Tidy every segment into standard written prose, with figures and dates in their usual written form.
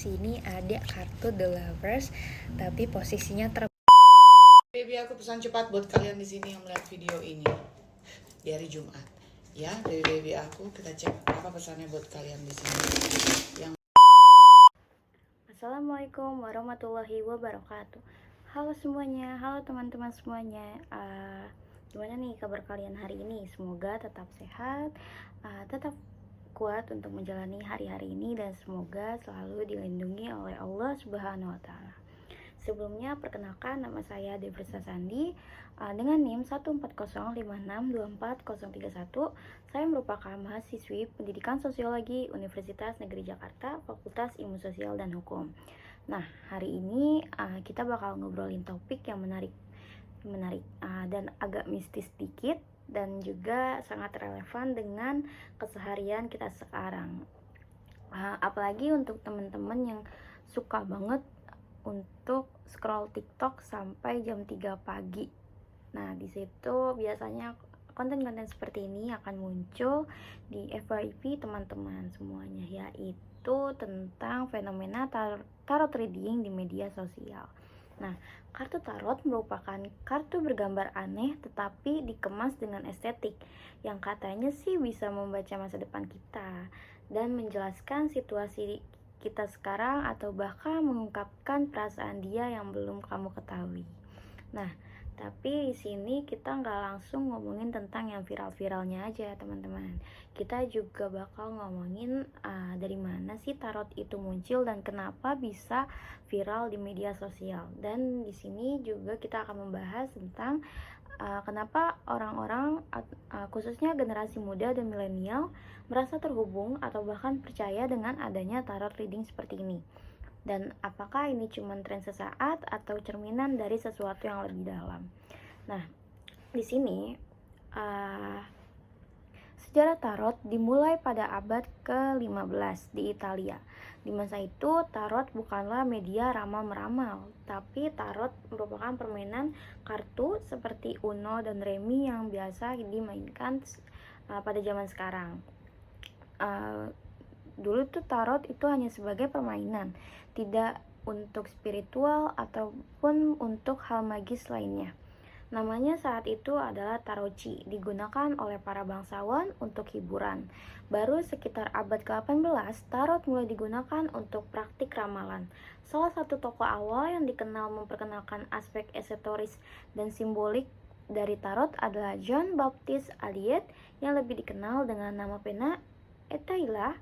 sini ada kartu The Lovers, tapi posisinya Baby, aku pesan cepat buat kalian di sini yang melihat video ini di hari Jumat. Ya, dari baby aku kita cek apa pesannya buat kalian di sini. Yang Assalamualaikum warahmatullahi wabarakatuh. Halo semuanya, halo teman-teman semuanya. Gimana nih kabar kalian hari ini? Semoga tetap sehat, tetap kuat untuk menjalani hari-hari ini, dan semoga selalu dilindungi oleh Allah Subhanahu wa Ta'ala. Sebelumnya, perkenalkan, nama saya Devrisa Sandi dengan NIM 14056240031. Saya merupakan mahasiswi Pendidikan Sosiologi Universitas Negeri Jakarta, Fakultas Ilmu Sosial dan Hukum. Nah, hari ini kita bakal ngobrolin topik yang menarik dan agak mistis sedikit, dan juga sangat relevan dengan keseharian kita sekarang. Apalagi untuk teman-teman yang suka banget untuk scroll TikTok sampai jam 3 pagi. Nah, di situ biasanya konten-konten seperti ini akan muncul di FYP teman-teman semuanya, yaitu tentang fenomena tarot reading di media sosial. Nah, kartu tarot merupakan kartu bergambar aneh tetapi dikemas dengan estetik yang katanya sih bisa membaca masa depan kita dan menjelaskan situasi kita sekarang, atau bahkan mengungkapkan perasaan dia yang belum kamu ketahui. Nah, tapi di sini kita nggak langsung ngomongin tentang yang viral-viralnya aja, teman-teman. Kita juga bakal ngomongin dari mana sih tarot itu muncul dan kenapa bisa viral di media sosial. Dan di sini juga kita akan membahas tentang kenapa orang-orang khususnya generasi muda dan milenial merasa terhubung atau bahkan percaya dengan adanya tarot reading seperti ini, dan apakah ini cuma tren sesaat atau cerminan dari sesuatu yang lebih dalam. Nah, di sini sejarah tarot dimulai pada abad ke-15 di Italia. Di masa itu, tarot bukanlah media ramal-meramal, tapi tarot merupakan permainan kartu seperti Uno dan Remi yang biasa dimainkan pada zaman sekarang. Dulu tuh tarot itu hanya sebagai permainan, tidak untuk spiritual ataupun untuk hal magis lainnya. Namanya saat itu adalah tarotchi, digunakan oleh para bangsawan untuk hiburan. Baru sekitar abad ke-18, tarot mulai digunakan untuk praktik ramalan. Salah satu tokoh awal yang dikenal memperkenalkan aspek esoteris dan simbolik dari tarot adalah John Baptist Eliot, yang lebih dikenal dengan nama pena Etaila.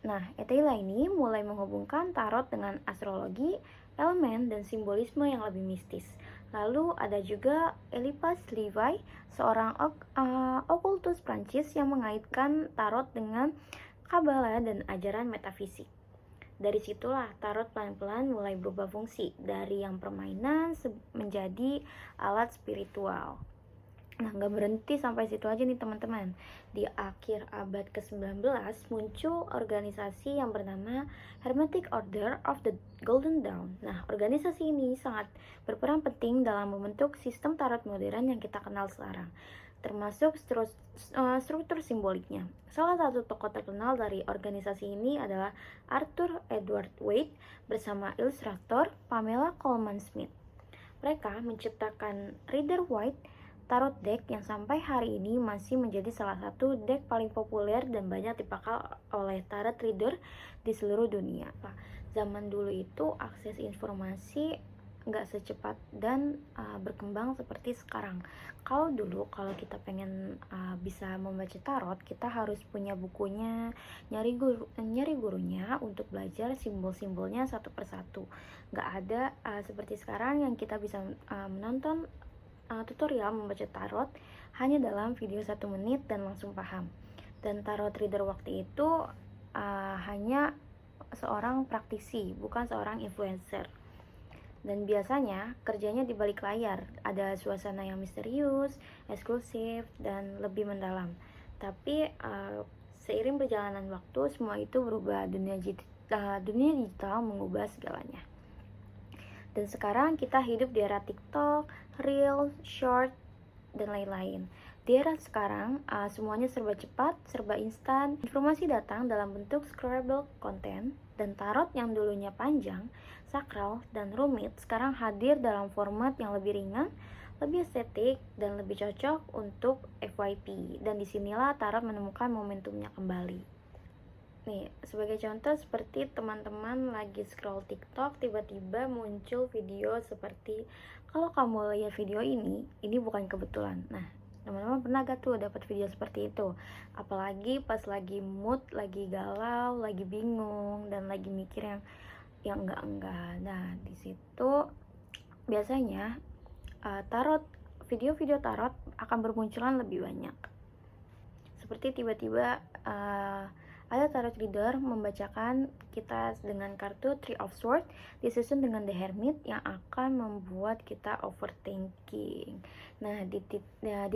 Nah, Etaila ini mulai menghubungkan tarot dengan astrologi, elemen, dan simbolisme yang lebih mistis. Lalu ada juga Eliphas Levi, seorang okultus Prancis yang mengaitkan tarot dengan Kabbalah dan ajaran metafisik. Dari situlah tarot pelan-pelan mulai berubah fungsi dari yang permainan menjadi alat spiritual. Nah, nggak berhenti sampai situ aja nih teman-teman. Di akhir abad ke-19 muncul organisasi yang bernama Hermetic Order of the Golden Dawn. Nah, organisasi ini sangat berperan penting dalam membentuk sistem tarot modern yang kita kenal sekarang, termasuk struktur simboliknya. Salah satu tokoh terkenal dari organisasi ini adalah Arthur Edward Waite bersama ilustrator Pamela Colman Smith. Mereka menciptakan Rider-Waite Tarot deck yang sampai hari ini masih menjadi salah satu deck paling populer dan banyak dipakai oleh tarot reader di seluruh dunia. Zaman dulu itu akses informasi nggak secepat dan berkembang seperti sekarang. Kalau dulu, kalau kita pengen bisa membaca tarot, kita harus punya bukunya, nyari gurunya untuk belajar simbol-simbolnya satu persatu. Nggak ada seperti sekarang yang kita bisa menonton tutorial membaca tarot hanya dalam video 1 menit dan langsung paham. Dan tarot reader waktu itu hanya seorang praktisi, bukan seorang influencer. Dan biasanya kerjanya di balik layar, ada suasana yang misterius, eksklusif, dan lebih mendalam. Tapi seiring perjalanan waktu, semua itu berubah. Dunia digital mengubah segalanya. Dan sekarang kita hidup di era TikTok, Reel, Short, dan lain-lain. Di era sekarang, semuanya serba cepat, serba instan. Informasi datang dalam bentuk scrollable content, dan tarot yang dulunya panjang, sakral, dan rumit sekarang hadir dalam format yang lebih ringan, lebih estetik, dan lebih cocok untuk FYP. Dan disinilah tarot menemukan momentumnya kembali. Nih, sebagai contoh seperti teman-teman lagi scroll TikTok, tiba-tiba muncul video seperti, kalau kamu lihat video ini bukan kebetulan. Nah, teman-teman pernah gak tuh dapat video seperti itu? Apalagi pas lagi mood, lagi galau, lagi bingung, dan lagi mikir yang enggak. Nah, di situ biasanya video-video tarot akan bermunculan lebih banyak. Seperti tiba-tiba ada tarot reader membacakan kita dengan kartu Three of Swords disusun dengan The Hermit yang akan membuat kita overthinking. Nah, di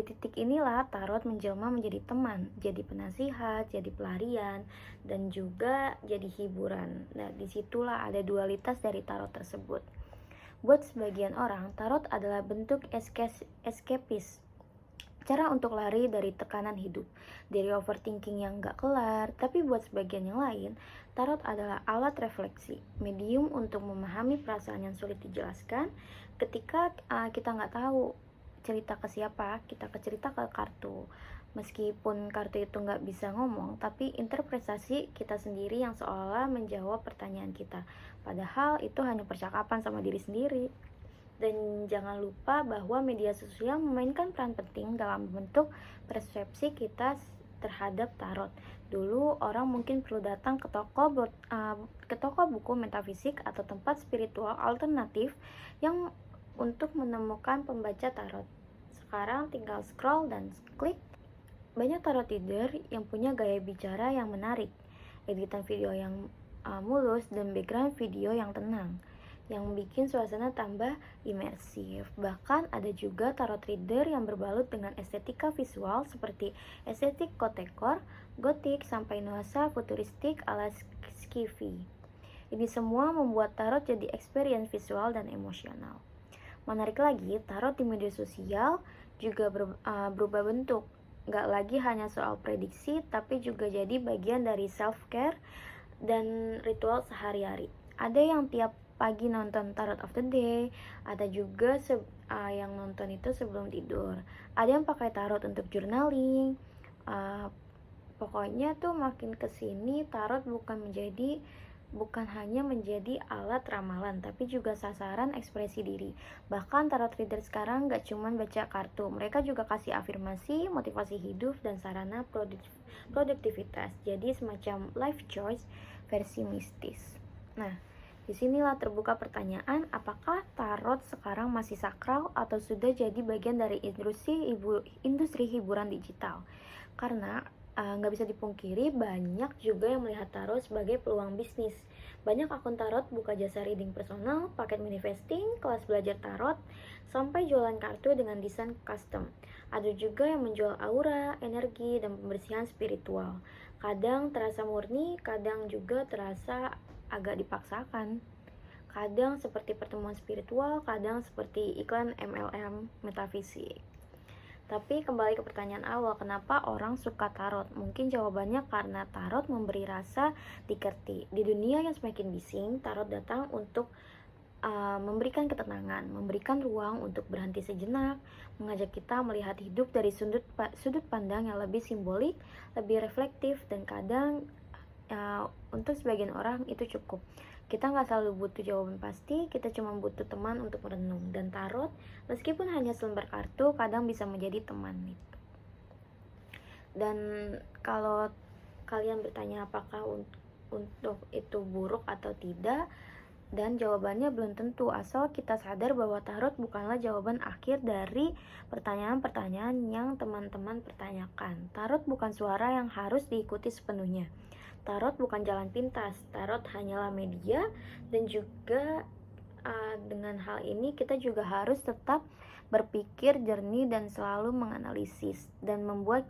titik inilah tarot menjelma menjadi teman, jadi penasihat, jadi pelarian, dan juga jadi hiburan. Nah, disitulah ada dualitas dari tarot tersebut. Buat sebagian orang, tarot adalah bentuk escapist, cara untuk lari dari tekanan hidup, dari overthinking yang gak kelar. Tapi buat sebagian yang lain, tarot adalah alat refleksi, medium untuk memahami perasaan yang sulit dijelaskan. Ketika kita gak tahu cerita ke siapa, kita cerita ke kartu. Meskipun kartu itu gak bisa ngomong, tapi interpretasi kita sendiri yang seolah menjawab pertanyaan kita. Padahal itu hanya percakapan sama diri sendiri. Dan jangan lupa bahwa media sosial memainkan peran penting dalam membentuk persepsi kita terhadap tarot. Dulu orang mungkin perlu datang ke toko buku metafisik atau tempat spiritual alternatif yang untuk menemukan pembaca tarot. Sekarang tinggal scroll dan klik. Banyak tarot reader yang punya gaya bicara yang menarik, editan video yang mulus, dan background video yang tenang, yang bikin suasana tambah imersif. Bahkan ada juga tarot reader yang berbalut dengan estetika visual seperti estetik kotekor, gotik, sampai nuansa futuristik ala skifi. Ini semua membuat tarot jadi experience visual dan emosional. Menarik lagi, tarot di media sosial juga berubah bentuk. Gak lagi hanya soal prediksi, tapi juga jadi bagian dari self-care dan ritual sehari-hari. Ada yang tiap pagi nonton tarot of the day, ada juga yang nonton itu sebelum tidur. Ada yang pakai tarot untuk journaling. Pokoknya tuh makin kesini tarot bukan hanya menjadi alat ramalan, tapi juga sasaran ekspresi diri. Bahkan tarot reader sekarang gak cuma baca kartu, mereka juga kasih afirmasi, motivasi hidup, dan sarana produktivitas. Jadi semacam life choice versi mistis. Nah, disinilah terbuka pertanyaan, apakah tarot sekarang masih sakral atau sudah jadi bagian dari industri hiburan digital? Karena nggak bisa dipungkiri, banyak juga yang melihat tarot sebagai peluang bisnis. Banyak akun tarot buka jasa reading personal, paket manifesting, kelas belajar tarot, sampai jualan kartu dengan desain custom. Ada juga yang menjual aura, energi, dan pembersihan spiritual. Kadang terasa murni, kadang juga terasa agak dipaksakan. Kadang seperti pertemuan spiritual, kadang seperti iklan MLM metafisik. Tapi kembali ke pertanyaan awal, kenapa orang suka tarot? Mungkin jawabannya karena tarot memberi rasa dikerti. Di dunia yang semakin bising, tarot datang untuk memberikan ketenangan, memberikan ruang untuk berhenti sejenak, mengajak kita melihat hidup dari sudut pandang yang lebih simbolik, lebih reflektif, dan kadang untuk sebagian orang itu cukup. Kita nggak selalu butuh jawaban pasti, kita cuma butuh teman untuk merenung. Dan tarot, meskipun hanya selembar kartu, kadang bisa menjadi teman itu. Dan kalau kalian bertanya apakah untuk itu buruk atau tidak, dan jawabannya belum tentu, asal kita sadar bahwa tarot bukanlah jawaban akhir dari pertanyaan-pertanyaan yang teman-teman pertanyakan. Tarot bukan suara yang harus diikuti sepenuhnya. Tarot bukan jalan pintas, tarot hanyalah media. Dan juga dengan hal ini kita juga harus tetap berpikir jernih dan selalu menganalisis dan membuat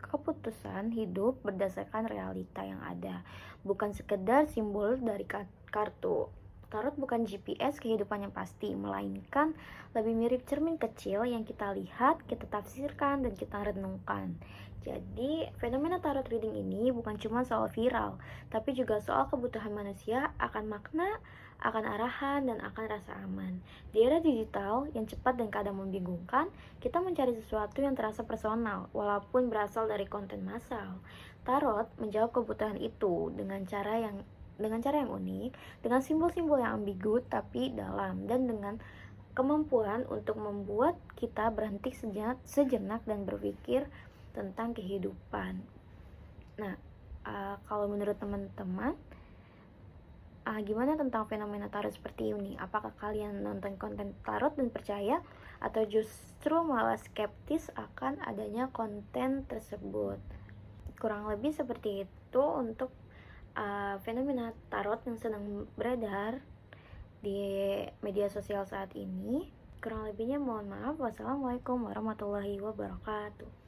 keputusan hidup berdasarkan realita yang ada, bukan sekedar simbol dari kartu. Tarot bukan GPS kehidupan yang pasti, melainkan lebih mirip cermin kecil yang kita lihat, kita tafsirkan, dan kita renungkan. Jadi, fenomena tarot reading ini bukan cuma soal viral, tapi juga soal kebutuhan manusia akan makna, akan arahan, dan akan rasa aman. Di era digital yang cepat dan kadang membingungkan, kita mencari sesuatu yang terasa personal, walaupun berasal dari konten massal. Tarot menjawab kebutuhan itu dengan cara yang unik, dengan simbol-simbol yang ambigu tapi dalam, dan dengan kemampuan untuk membuat kita berhenti sejenak dan berpikir tentang kehidupan. Nah, kalau menurut teman-teman, gimana tentang fenomena tarot seperti ini? Apakah kalian nonton konten tarot dan percaya, atau justru malah skeptis akan adanya konten tersebut? Kurang lebih seperti itu untuk fenomena tarot yang sedang beredar di media sosial saat ini. Kurang lebihnya mohon maaf. Wassalamualaikum warahmatullahi wabarakatuh.